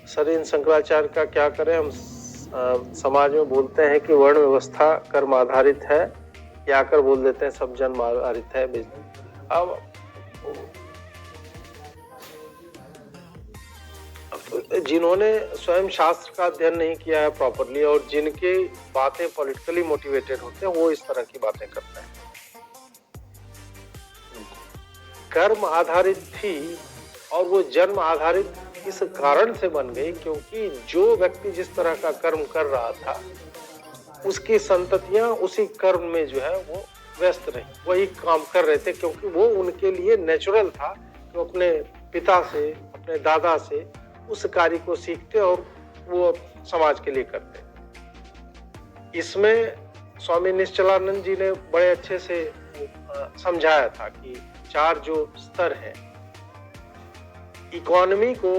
Sir इन शंकराचार्य का क्या करें हम? समाज में बोलते हैं कि वर्ण व्यवस्था कर्म आधारित है, या आकर बोल देते हैं सब जन्म आधारित है। अब जिन्होंने स्वयं शास्त्र का अध्ययन नहीं किया है प्रॉपरली और जिनकी बातें पॉलिटिकली मोटिवेटेड होते हैं वो इस तरह की बातें करते हैं। कर्म आधारित थी और वो जन्म आधारित इस कारण से बन गई क्योंकि जो व्यक्ति जिस तरह का कर्म कर रहा था उसकी संततियां उसी कर्म में जो है वो व्यस्त रही, वही काम कर रहे थे क्योंकि वो उनके लिए नेचुरल था कि वो अपने पिता से अपने दादा से उस कार्य को सीखते और वो समाज के लिए करते। इसमें स्वामी निश्चलानंद जी ने बड़े अच्छे से समझाया था कि चार जो स्तर हैं, इकोनॉमी को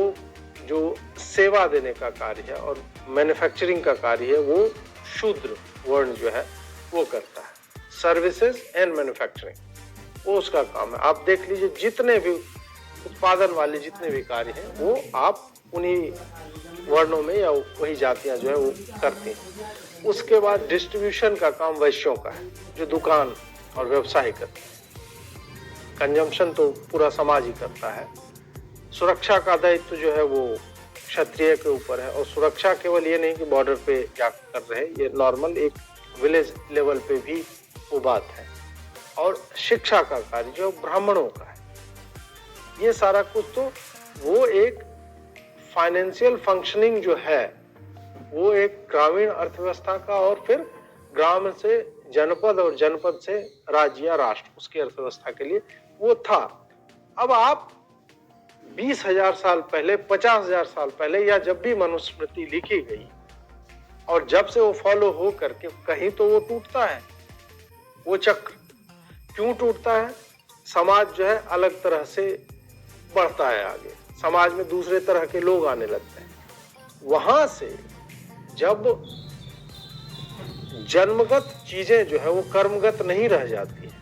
जो सेवा देने का कार्य है और मैन्युफैक्चरिंग का कार्य है वो शूद्र वर्ण जो है वो करता है। सर्विसेज एंड मैन्युफैक्चरिंग वो उसका काम है। आप देख लीजिए जितने भी उत्पादन वाले जितने भी कार्य हैं वो आप उन्हीं वर्णों में या वही जातियां जो है वो करती हैं। उसके बाद डिस्ट्रीब्यूशन का काम वैश्यों का है जो दुकान और व्यवसाय करते हैं। कंजम्पशन तो पूरा समाज ही करता है। सुरक्षा का दायित्व जो है वो क्षत्रिय के ऊपर है और सुरक्षा केवल ये नहीं कि बॉर्डर पे क्या कर रहे हैं, ये नॉर्मल एक विलेज लेवल पे भी वो बात है। और शिक्षा का कार्य जो ब्राह्मणों का है, ये सारा कुछ तो वो एक फाइनेंशियल फंक्शनिंग जो है वो एक ग्रामीण अर्थव्यवस्था का और फिर ग्राम से जनपद और जनपद से राज्य या राष्ट्र उसकी अर्थव्यवस्था के लिए वो था। अब आप 20,000 साल पहले 50,000 साल पहले या जब भी मनुस्मृति लिखी गई और जब से वो फॉलो हो करके कहीं तो वो टूटता है। वो चक्र क्यों टूटता है? समाज जो है अलग तरह से बढ़ता है आगे, समाज में दूसरे तरह के लोग आने लगते हैं। वहां से जब जन्मगत चीजें जो है वो कर्मगत नहीं रह जाती है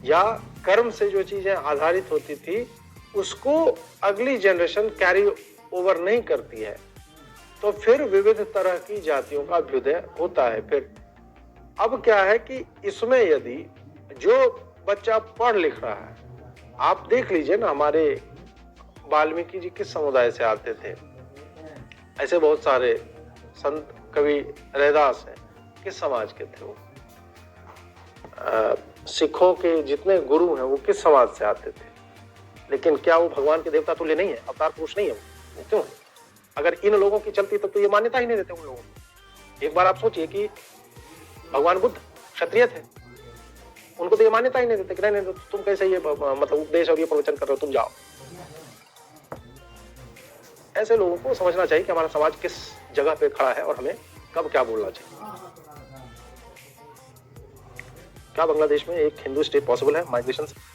या कर्म से जो चीजें आधारित होती थी उसको अगली जनरेशन कैरी ओवर नहीं करती है तो फिर विविध तरह की जातियों का अभ्युदय होता है। फिर अब क्या है कि इसमें यदि जो बच्चा पढ़ लिख रहा है, आप देख लीजिए ना, हमारे वाल्मीकि जी किस समुदाय से आते थे, ऐसे बहुत सारे संत कवि रैदास हैं, किस समाज के थे वो? सिखों के जितने गुरु हैं वो किस समाज से आते थे? लेकिन क्या वो भगवान के देवता तुल्य नहीं है, अवतार पुरुष नहीं है वो? क्यों? अगर इन लोगों की चलती तो ये मान्यता ही नहीं देते उन लोगों को। एक बार आप सोचिए कि भगवान बुद्ध क्षत्रिय थे, उनको तो ये मान्यता ही नहीं देते कि नहीं तुम कैसे ये मतलब उपदेश और ये प्रवचन कर रहे हो, तुम जाओ। ऐसे लोगों को समझना चाहिए कि हमारा समाज किस जगह पे खड़ा है और हमें कब क्या बोलना चाहिए। क्या बांग्लादेश में एक हिंदू स्टेट पॉसिबल है माइग्रेशन से?